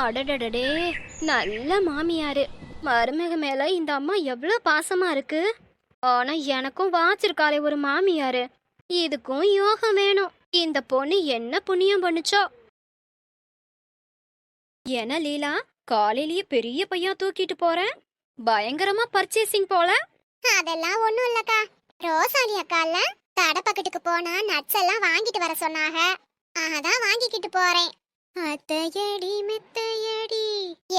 அடடடடே, நல்ல மாமியாரு. மருமக மேல இந்த அம்மா எவ்வளவு பாசமா இருக்கு. ஆனா எனக்கும் வாச்சிருக்காளே ஒரு மாமியாரு. இதுக்கும் யோகம் வேணும். இந்த பொண்ணு என்ன புண்ணியம் பண்ணுச்சோ. என்ன லீலா, காலையிலேயே பெரிய பையா தூக்கிட்டு போறேன். பயங்கரமா பர்ச்சேசிங் போல. அதெல்லாம் ஒண்ணும் இல்லக்கா. ரோசாலி அக்கால கடை பக்கத்துக்கு போனா நட்ஸ் எல்லாம் வாங்கிட்டு வர சொன்னாங்க. அதான் வாங்கிக்கிட்டு போறேன். அத்தையடி மெத்தையடி.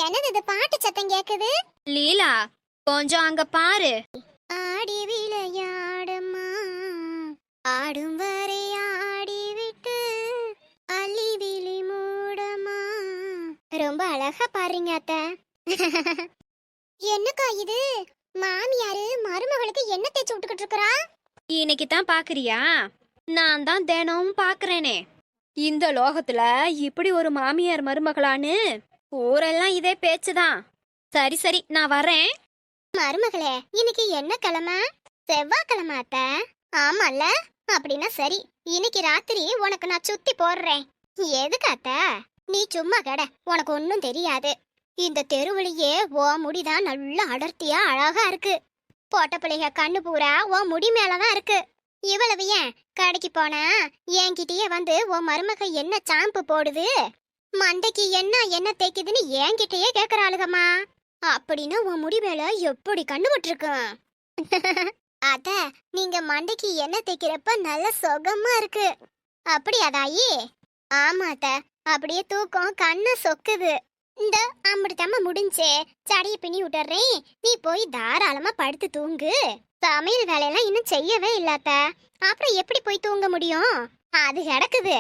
என்னது இது பாட்டு சத்தம் கேக்குது? லீலா, கொஞ்சம் அங்க பாரு. ஆடி விளையாடம்மா, ஆடும் வரை ஆடி விட்டு அள்ளி விழி மூடமா. ரொம்ப அழகா பாருங்க அத்தை. என்னக்கா இது? மாமியாரு மருமகளுக்கு என்ன தேய்ச்சி விட்டுக்கிட்டு இருக்கறா? இன்னைக்கு தான் பாக்குறியா? நான் தான் தினமும் பாக்குறேனே. இந்த லோகத்துல இப்படி ஒரு மாமியார் மருமகளான்னு ஊரெல்லாம் இதே பேச்சுதான். சரி சரி, நான் வரேன். மருமகளே, இன்னைக்கு என்ன கிழமை? செவ்வாய்க்கிழமை அத்தை. ஆமால, அப்படின்னா சரி. இன்னைக்கு ராத்திரி உனக்கு நான் சுத்தி போடுறேன். எதுக்கு அத்தை? நீ சும்மா கட, உனக்கு ஒன்னும் தெரியாது. இந்த தெருவுலயே ஓ முடிதான் நல்லா அடர்த்தியா அழகா இருக்கு. பொட்ட பிள்ளைக கண்ணு பூரா ஓ முடி மேலதான் இருக்கு. இவ்வளவு ஏன் கடைக்கு போனா என்கிட்டயே வந்து ஓ மருமக என்ன சாம்பு போடுது, மண்டைக்கு என்ன தேய்க்குதுன்னு என்கிட்டயே கேக்குறாளுகம்மா. அப்படின்னா உன் முடி மேல எப்படி கண்ணு விட்டுருக்கும்? அத நீங்க மண்டைக்கு என்ன தேய்க்கிறப்ப நல்ல சுகமா இருக்கு. அப்படியா தாயி? ஆமா அத்த, அப்படியே தூக்கம் கண்ணை சொக்குது. இந்த அம்படுத்தாம முடிஞ்சே, சடைய பின்னி விட்டுறேன். நீ போய் தாராளமா படுத்து தூங்கு. சமையல் வேலையெல்லாம் இன்னும் செய்யவே இல்லாத, அப்புறம் எப்படி போய் தூங்க முடியும்? அது கிடக்குது.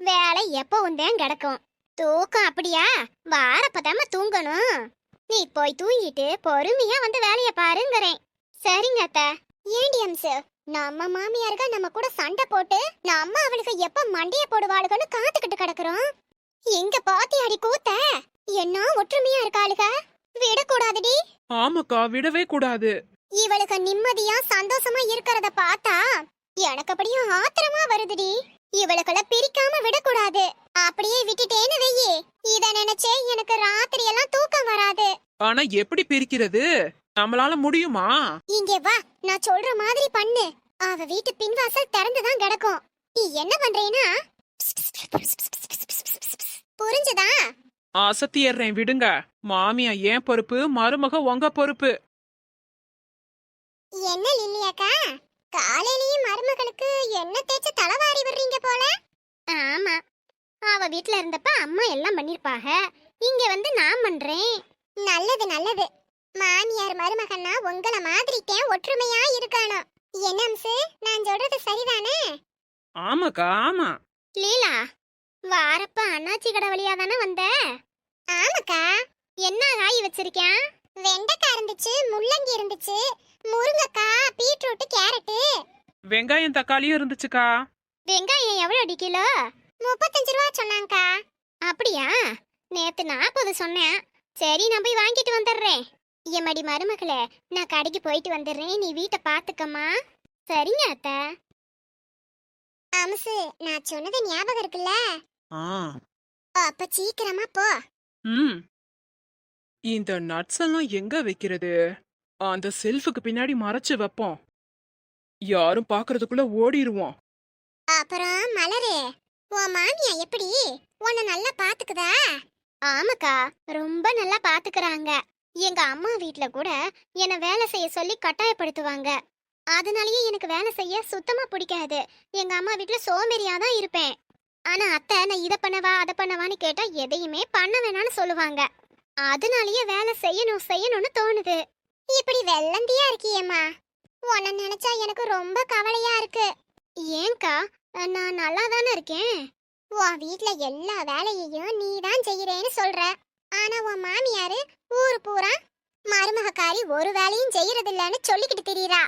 வேலை எப்பவும் தான் கிடக்கும். தூக்கம் அப்படியா? வாரப்பதாம தூங்கணும். நீ போய் தூங்கிட்டு பொறுமையா வந்து வேலைய பாருங்கறேன். சரிங்க அத்த. ஏண்டி அம்சு, நம்ம மாமியாருக நம்ம கூட சண்டை போட்டு நம்ம அவளுக்கு எப்ப மண்டைய போடுவாளுகன்னு காத்துக்கிட்டு கிடக்குறோம். இங்க பாத்தி அடி கூத்த என்ன ஒற்றுமையா இருக்காளுக. விடக்கூடாதுடி. ஆமாக்கா, விடவே கூடாது. இவளுக்கு நிம்மதியா சந்தோஷமா இருக்கிறத பார்த்தா எனக்கு அப்படியே ஆத்திரமா வருதுடி. இவளுக்குள்ள பிரிக்காம விடக்கூடாது. அப்படியே விட்டுட்டேன்னு வெயி, இத நினைச்சே எனக்கு ராத்திரி எல்லாம் தூக்கம் வராது. ஆனா எப்படி பிரிக்கிறது? நம்மளால முடியுமா? இங்கே வா, நான் சொல்ற மாதிரி பண்ணு. அவ வீட்டு பின்வாசல் திறந்துதான் கிடக்கும். நீ என்ன பண்றேனா? புரிஞ்சுதா? அசத்தியறேன், விடுங்க. மாமியா ஏன் பொறுப்பு, மருமக உங்க பொறுப்பு. என்ன லில்லியாக்கா, காலையிலேயே மருமகளுக்கு என்ன தேய்ச்சி தலைவாரி விடுறீங்க போல? ஆமா, அவ வீட்ல இருந்தப்ப அம்மா எல்லாம் பண்ணிருப்பாக. இங்க வந்து நான் பண்றேன். நல்லது நல்லது. மாமியார் மருமகன்னா உங்கள மாதிரிக்கே ஒற்றுமையா இருக்கணும். என்ன அம்சு, நான் சொல்றது சரிதானே? ஆமாக்கா, ஆமா. லீலா, வாரப்ப அண்ணாச்சி கடை வழியா தானே வந்த? ஆமாக்கா. என்ன காய் வச்சிருக்கேன்? வெண்டைக்காய் இருந்துச்சு, முள்ளங்கி இருந்துச்சு, முருங்கக்காய், பீட்ரூட், கேரட். வெங்காயம் தக்காளியும் இருந்துச்சுக்கா. வெங்காயம் எவ்வளவு கிலோ? 35 ரூபா சொன்னாங்கக்கா. அப்படியா? நேத்து 40 சொன்னேன். சரி, நான் போய் வாங்கிட்டு வந்துடுறேன். எம்மடி மருமகளே, நான் கடைக்கு போயிட்டு வந்துடுறேன். நீ வீட்டை பாத்துக்கம்மா. சரிங்க அத்தை. அம்சு, நான் சொன்னது ஞாபகம் இருக்குல்ல? அப்ப சீக்கிரமா போ. இந்த நட்ஸ் எல்லாம் எங்க வைக்கிறது? அந்த செல்ஃபுக்கு பின்னாடி மறைச்சு வைப்போம். யாரும் பாக்குறதுக்குள்ள ஓடிடுவோம். அப்புறம் மலரே, உன் மாமியா எப்படி உன்னை நல்லா பாத்துக்குதா? ஆமாக்கா, ரொம்ப நல்லா பாத்துக்கறாங்க. எங்க அம்மா வீட்ல கூட என்ன வேலை செய்ய சொல்லி கட்டாயப்படுத்துவாங்க. அதனாலயே எனக்கு வேலை செய்ய சுத்தமா பிடிக்காது. எங்க அம்மா வீட்ல சோம்பேறியா தான் இருப்பேன். ஆனா அத்தை நான் இதை பண்ணவா அதை பண்ணவான்னு கேட்டா எதையுமே பண்ண வேணான்னு சொல்லுவாங்க. அதனாலயே வேலை செய்யணும்னு தோணுது. இப்படி வெள்ளந்தியா இருக்கியேம்மா, உன்னை நினைச்சா எனக்கு ரொம்ப கவலையா இருக்கு. ஏன்க்கா, நான் நல்லா தானே இருக்கேன். உன் வீட்ல எல்லா வேலையையும் நீ தான் செய்யறேன்னு சொல்ற. ஆனா உன் மாமியாரு ஊரு பூரா மருமகக்காரி ஒரு வேலையும் செய்யறதில்லன்னு சொல்லிக்கிட்டு திரியறா.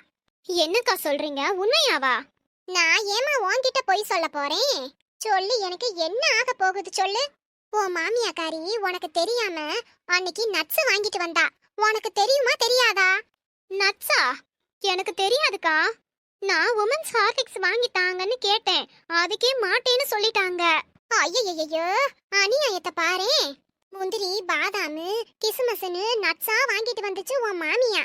என்னக்கா சொல்றீங்க? உண்மையாவா? நான் ஏமா உன்கிட்ட போய் சொல்ல போறேன்? சொல்லி எனக்கு என்ன ஆக போகுது சொல்லு. உன் மாமியாக்காரி உனக்கு தெரியாம அன்னைக்கு நட்ஸ் வாங்கிட்டு வந்தா. உனக்கு தெரியுமா தெரியாதா? நட்ஸா? எனக்கு தெரியாதுக்கா. நான் உமன்ஸ் ஹார்லிக்ஸ் வாங்கிட்டாங்கன்னு கேட்டேன். அதுக்கே மாட்டேன்னு சொல்லிட்டாங்க. ஐயையோ, அநியாயத்தை பாரு. முந்திரி பாதாமு கிசுமசுன்னு நட்ஸா வாங்கிட்டு வந்துச்சு உன் மாமியா.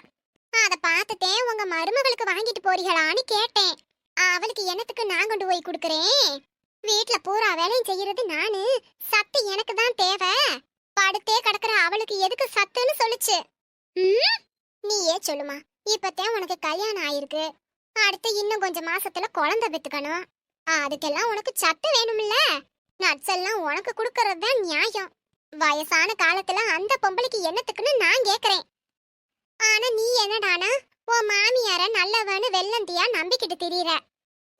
அத பார்த்துட்டே உங்க மருமகளுக்கு வாங்கிட்டு போறீங்களான்னு கேட்டேன். அவளுக்கு என்னத்துக்கு நான் கொண்டு போய் கொடுக்கறேன்? வீட்ல பூரா வேலையும் செய்யறது நானு, சத்து எனக்கு தான் தேவை. படுத்தே கிடக்குற அவளுக்கு எதுக்கு சத்துன்னு சொல்லுச்சு. நீயே சொல்லுமா, இப்பத்தான் உனக்கு கல்யாணம் ஆயிருக்கு, அடுத்து இன்னும் கொஞ்சம் மாசத்துல குழந்தை பெத்துக்கணும். அதுக்கெல்லாம் உனக்கு சத்து வேணும்ல. நட்ஸ் எல்லாம் உனக்கு கொடுக்கறது தான் நியாயம். வயசான காலத்துல அந்த பொம்பளைக்கு என்னத்துக்குன்னு நான் கேக்குறேன். ஆனா நீ என்னடானா உன் மாமியார நல்லவன்னு வெள்ளந்தியா நம்பிக்கிட்டு திரியற.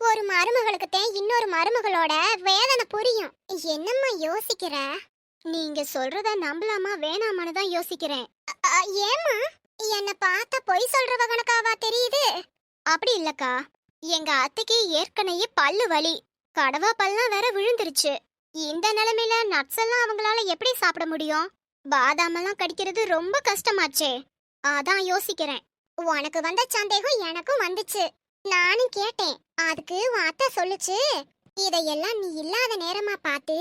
ஒரு மருமகளுக்கு தான் இன்னொரு மருமகளோட வேதனை புரியும். என்னம்மா யோசிக்கிற? நீங்க சொல்றத நம்பலாமா வேணாமான்னு தான் யோசிக்கிறேன். ஏமா என்ன பார்த்தா பொய் சொல்றவ கணக்காவா தெரியுது? அப்படி இல்லக்கா, எங்க அத்தைக்கு ஏற்கனவே பல்லு வலி, கடவா பல்லாம் வேற விழுந்துருச்சு. இந்த நிலைமையில நட்ஸ் எல்லாம் அவங்களால எப்படி சாப்பிட முடியும்? பாதாம் எல்லாம் கடிக்கிறது ரொம்ப கஷ்டமாச்சே. அதான் யோசிக்கிறேன். உனக்கு வந்த சந்தேகம் எனக்கும் வந்துச்சு. நானும் கேட்டேன். அதுக்கு உன் அத்தை சொல்லுச்சு, இதையெல்லாம் நீ இல்லாத நேரமா பார்த்து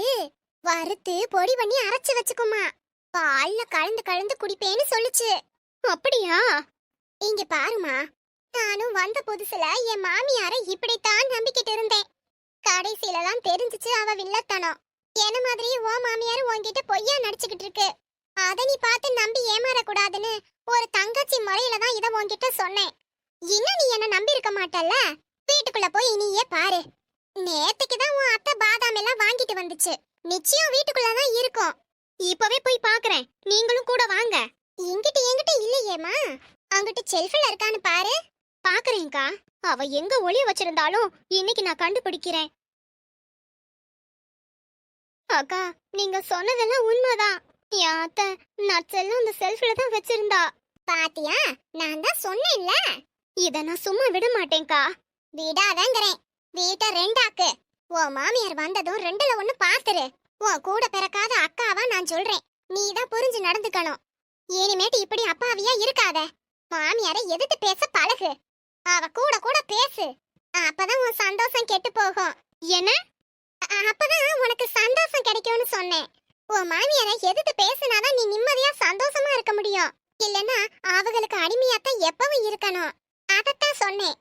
வறுத்து பொடி பண்ணி அரைச்சு வச்சுக்குமா, பால்ல கலந்து கலந்து குடிப்பேன்னு சொல்லுச்சு. அப்படியா? இங்க பாருமா, நானும் வந்த புதுசுல என் மாமியார இப்படித்தான் நம்பிக்கிட்டு இருந்தேன். கடைசியில தான் தெரிஞ்சிச்சு அவ வில்லத்தனம். என்ன மாதிரி ஓ மாமியார் உன்கிட்ட பொய்யா நடிச்சுக்கிட்டு இருக்கு. அத நீ பார்த்து நம்பி ஏமாறக்கூடாதுன்னு ஒரு தங்கச்சி முறையில தான் இத உன்கிட்ட சொன்னேன். இன்னும் நீ என்ன நம்பி இருக்க மாட்டல்ல? வீட்டுக்குள்ள போய் நீயே பாரு. நேத்துக்கு தான் உன் அத்தை பாதாம் எல்லாம் வாங்கிட்டு வந்துச்சு. நிச்சயம் வீட்டுக்குள்ள தான் இருக்கும். இப்பவே போய் பாக்குறேன், நீங்களும் கூட வாங்க. என்கிட்ட இல்லையேமா, அங்கிட்டு செல்ஃப்ல இருக்கான்னு பாரு. பாக்குறேன்க்கா, அவ எங்க ஒளிய வச்சிருந்தாலும் இன்னைக்கு நான் கண்டுபிடிக்கிறேன். அக்கா, நீங்க சொன்னதெல்லாம் உண்மைதான். என் அத்தை நட்ஸ் எல்லாம் அந்த செல்ஃப்ல தான் வச்சிருந்தா. பாத்தியா, நான் தான் சொன்னேன்ல. இத நான் சும்மா விட மாட்டேன்க்கா. விடாதங்கறேன். வீட்டை ரெண்டாக்கு. உன் மாமியார் வந்ததும் ரெண்டுல ஒண்ணு பாத்துரு. உன் கூட பிறக்காத அக்காவா நான் சொல்றேன். நீ தான் புரிஞ்சு நடந்துக்கணும். இனிமேட்டு இப்படி அப்பாவியா இருக்காத. மாமியாரை எதிர்த்து பேச பழகு. அவ கூட கூட பேசு. அப்பதான் உன் சந்தோஷம் கெட்டு போகும். என்ன? அப்பதான் உனக்கு சந்தோஷம் கிடைக்கும்னு சொன்னேன். உன் மாமியாரை எதிர்த்து பேசினாதான் நீ நிம்மதியா சந்தோஷமா இருக்க முடியும். இல்லனா அவங்களுக்கு அடிமையாத்தான் எப்பவும் இருக்கணும். அதத்தான் சொன்னேன்.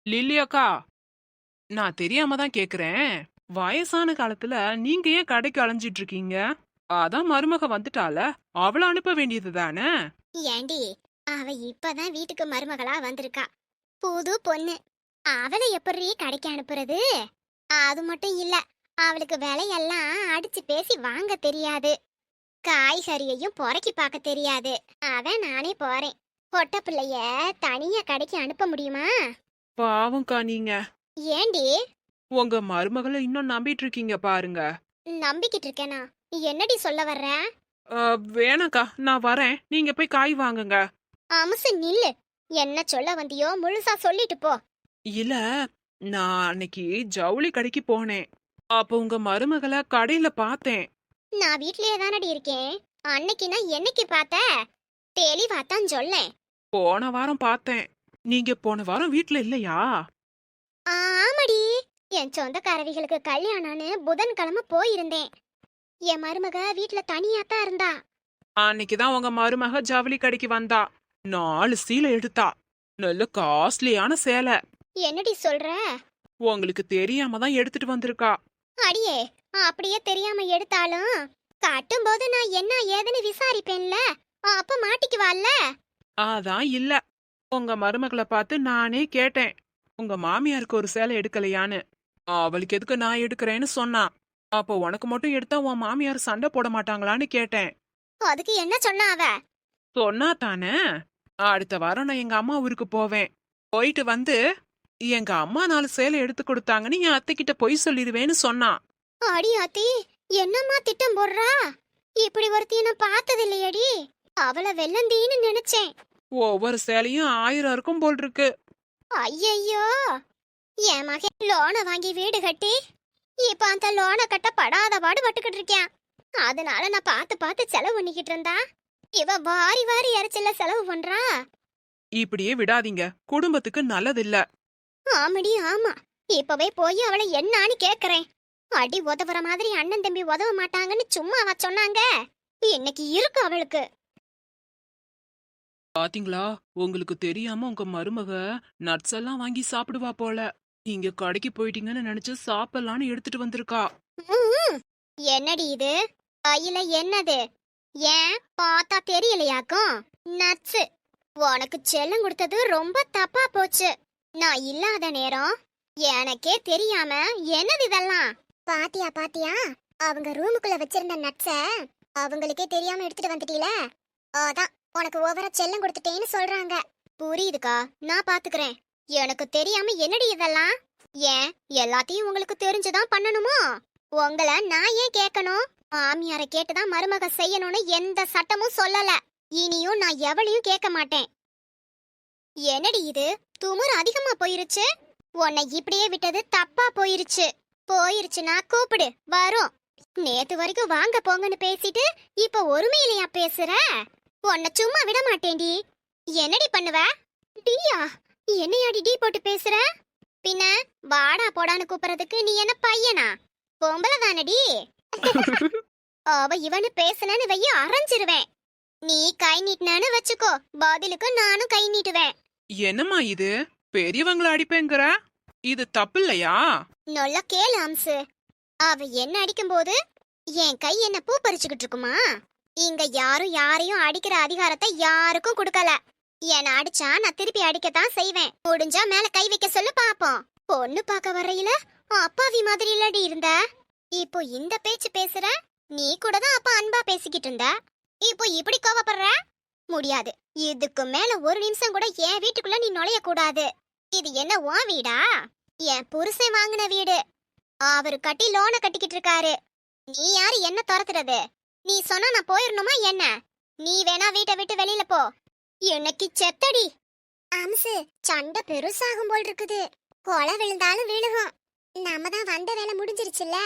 லில்லி அக்கா, நான் தெரியாம தான் கேக்குறேன். வயசான காலத்துல நீங்க ஏன் கடைக்கு அலைஞ்சிட்டு இருக்கீங்க? அதான் மருமக வந்துட்டால, அவளை அனுப்ப வேண்டியது தானே? ஏண்டி, அவ இப்பதான் வீட்டுக்கு மருமகளா வந்திருக்கா. புது பொண்ணு. அவளை எப்படி கடைக்கு அனுப்புறது? அது மட்டும் இல்ல, அவளுக்கு விலையெல்லாம் அடிச்சு பேசி வாங்க தெரியாது. காய்கறியையும் பொறக்கி பார்க்க தெரியாது. அதான் நானே போறேன். பொட்ட பிள்ளைய தனியா கடைக்கு அனுப்ப முடியுமா? பாவம்க்கா நீங்க. ஏண்டி? உங்க மருமகளை இன்னும் நம்பிட்டு இருக்கீங்க பாருங்க. நம்பிக்கிட்டு இருக்கேனா? என்னடி சொல்ல வர்ற? வேணாக்கா, நான் வரேன். நீங்க போய் காய் வாங்குங்க. அமுசு நில்லு. என்ன சொல்ல வந்தியோ முழுசா சொல்லிட்டு போ. இல்ல, நான் அன்னைக்கு ஜவுளி கடைக்கு போனேன். அப்போ உங்க மருமகளை கடையில பார்த்தேன். நான் வீட்லயே தானடி இருக்கேன். அன்னைக்கு நான் என்னைக்கு பார்த்த? தெளிவாத்தான் சொல்லேன். போன வாரம் பார்த்தேன். நீங்க போன வாரம் வீட்ல இல்லையா? ஆமாடி, என் சொந்தக்காரவிகளுக்கு கல்யாணம்னு புதன்கிழமை போயிருந்தேன். என் மருமக வீட்ல தனியாத்தான் இருந்தா. அன்னைக்குதான் உங்க மருமக ஜவுளி கடைக்கு வந்தா. 4 சீலை எடுத்தா. நல்ல காஸ்ட்லியான சேலை. என்னடி சொல்ற? உங்களுக்கு தெரியாம தான் எடுத்துட்டு வந்திருக்கா. அடியே, அப்படியே தெரியாம எடுத்தாலும் கட்டும்போது நான் என்ன ஏதுன்னு விசாரிப்பேன்ல, அப்ப மாட்டிக்குவாள்ல. அதான் இல்ல, உங்க மருமகளை பார்த்து நானே கேட்டேன், உங்க மாமியாருக்கு ஒரு சேலை எடுக்கலையான்னு. அவளுக்கு எதுக்கு நான் எடுக்கிறேன்னு சொன்னா. அப்போ உனக்கு மட்டும் எடுத்தா உன் மாமியார் சண்டை போட மாட்டாங்களான்னு கேட்டேன். அதுக்கு என்ன சொன்னா அவ? சொன்னா தானே, அடுத்த வாரம் நான் எங்க அம்மா ஊருக்கு போவேன். போயிட்டு வந்து எங்க அம்மா 4 சேலை எடுத்து கொடுத்தாங்கன்னு என் அத்தை கிட்ட பொய் சொல்லிடுவேன்னு சொன்னான். அடி ஆத்தி, என்னம்மா திட்டம் போடுறா? இப்படி ஒருத்தி நான் பார்த்தது இல்லையடி. அவளை வெள்ளந்தீன்னு நினைச்சேன். ஒவ்வொரு சேலையும் 1000 இருக்கும் போல் இருக்கு. ஐயையோ, என் மகன் லோனை வாங்கி வீடு கட்டி இப்ப அந்த லோனை கட்ட படாத பாடு பட்டுக்கிட்டு இருக்கேன். அதனால நான் பார்த்து பார்த்து செலவு பண்ணிக்கிட்டு இருந்தா, இவ வாரி வாரி இறைச்சல செலவு பண்றா. இப்படியே விடாதீங்க, குடும்பத்துக்கு நல்லதில்ல. ஆமடி ஆமா, இப்பவே போய் அவளை என்னான்னு கேக்குறேன். அடி உதவுற மாதிரி அண்ணன் தம்பி உதவ மாட்டாங்கன்னு சும்மா அவ சொன்னாங்க. இன்னைக்கு இருக்கு அவளுக்கு. பாத்தீங்களா, உங்களுக்கு தெரியாம உங்க மருமக நட்ஸ் எல்லாம் வாங்கி சாப்பிடுவா போல. நீங்க கடைக்கு போயிட்டீங்கன்னு நினைச்சு சாப்பிடலான்னு எடுத்துட்டு வந்திருக்கா. ம்ம். என்னடி இது? கையில என்னது? ஏன் பார்த்தா தெரியலையாக்கும்? நட்ஸ். உனக்கு செல்லம் கொடுத்தது ரொம்ப தப்பா போச்சு. நான் இல்லாத நேரம் எனக்கே தெரியாம என்னது இதெல்லாம்? பாத்தியா பாத்தியா, அவங்க ரூமுக்குள்ள வச்சிருந்த நட்ஸ அவங்களுக்கே தெரியாம எடுத்துட்டு வந்துட்டீல. அதான் உனக்கு ஓவரா செல்லம் கொடுத்துட்டேன்னு சொல்றாங்க. புரியுதுக்கா, நான் பாத்துக்கிறேன். எனக்கு தெரியாம என்னடி இதெல்லாம்? ஏன் எல்லாத்தையும் உங்களுக்கு தெரிஞ்சுதான் பண்ணணுமோ? உங்களை நான் ஏன் கேட்கணும்? மாமியாரை கேட்டுதான் மருமக செய்யணும்னு எந்த சட்டமும் சொல்லல. இனியும் நான் எவளையும் கேட்க மாட்டேன். என்னடி இது? துமுறு அதிகமா போயிருச்சு. உன்னை இப்படியே விட்டது தப்பா போயிருச்சு. போயிருச்சுன்னா கூப்பிடு, வரும். நேத்து வரைக்கும் வாங்க போங்கன்னு பேசிட்டு இப்ப ஒருமையிலையா பேசுற? உன்னை சும்மா விட மாட்டேன்டி. என்னடி பண்ணுவ? டீயா? என்னையாடி டீ போட்டு பேசுற? பின்ன வாடா போடான்னு கூப்பிடுறதுக்கு நீ என்ன பையனா? பொம்பளை தானடி. அவ இவனு பேசுனன்னு வைய அரைஞ்சிருவேன். நீ கை நீட்டினான்னு வச்சுக்கோ, பதிலுக்கு நானும் கை நீட்டுவேன். என்னம்மா இது? பெரியவங்கள அடிப்பேங்கிற? இது தப்பு இல்லையா? நல்லா கேளு அம்சு. அவ என்ன அடிக்கும்போது என் கை என்ன பூ பறிச்சுக்கிட்டு இருக்குமா? இங்க யாரும் யாரையும் அடிக்கிற அதிகாரத்தை யாருக்கும் கொடுக்கல. என்ன அடிச்சா நான் திருப்பி அடிக்கத்தான் செய்வேன். முடிஞ்சா மேல கை வைக்க சொல்லு பாப்போம். பொண்ணு பார்க்க வரையில அப்பாவி மாதிரி இல்லடி இருந்த. இப்போ இந்த பேச்சு பேசுற? நீ கூட தான் அப்ப அன்பா பேசிக்கிட்டு இருந்த. இப்போ இப்படி கோவப்படுற? முடியாது. இதுக்கு மேல ஒரு நிமிஷம் கூட என் வீட்டுக்குள்ள நீ நுழைய கூடாது. இது என்ன உன் வீடா? என் புருஷன் வாங்கின வீடு. அவரு கட்டி லோனை கட்டிக்கிட்டு இருக்காரு. நீ யாரு என்ன துரத்துறது? நீ சொன்னா நான் போயிடணுமா என்ன? நீ வேணா வீட்டை விட்டு வெளியில போ. எனக்கு செத்தடி. அம்சு, சண்டை பெருசாகும் போல் இருக்குது. கொலை விழுந்தாலும் விழுகும். நம்ம தான் வந்த வேலை முடிஞ்சிருச்சுல்ல.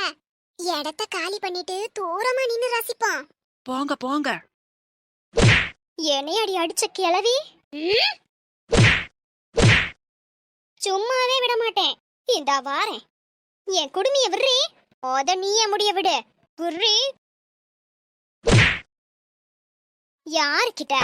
இடத்த காலி பண்ணிட்டு தூரமா நின்னு ரசிப்போம். போங்க போங்க. என்னையடி அடிச்ச கிளவி. சும்மாவே விட மாட்டேன். இந்தா வாரேன். என் குடுமிய விடுறி. அத நீயே முடிய விடு. குர்ரி. யார்கிட்ட?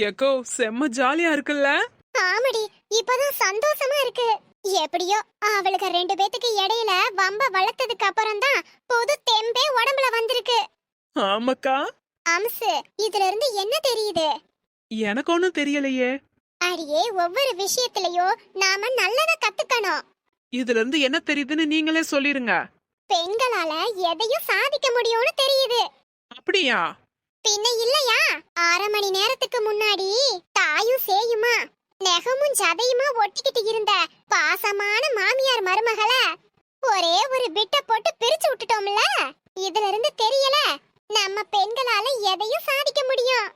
எக்கோ செம்ம ஜாலியா இருக்குல்ல? ஆமடி, இப்பதான் சந்தோஷமா இருக்கு. எப்படியோ அவளுக்கு ரெண்டு பேத்துக்கு இடையில வம்ப வளர்த்ததுக்கு அப்புறம் தான் புது தெம்பே உடம்புல வந்திருக்கு. ஆமாக்கா. அம்சு, இதுல இருந்து என்ன தெரியுது? எனக்கு ஒண்ணும் தெரியலையே. அடியே, ஒவ்வொரு விஷயத்திலயும் நாம நல்லதா கத்துக்கணும். இதுல இருந்து என்ன தெரியுதுன்னு நீங்களே சொல்லிருங்க. பெண்களால எதையும் சாதிக்க முடியும்னு தெரியுது. அப்படியா? பின்ன இல்லையா? 1/2 மணி நேரத்துக்கு முன்னாடி தாயும் சேயுமா நெகமும் சதையுமா ஒட்டிக்கிட்டு இருந்த பாசமான மாமியார் மருமகளை ஒரே ஒரு பிட்ட போட்டு பிரிச்சு விட்டுட்டோம்ல. இதுல இருந்து தெரியல நம்ம பெண்களால எதையும் சாதிக்க முடியும்.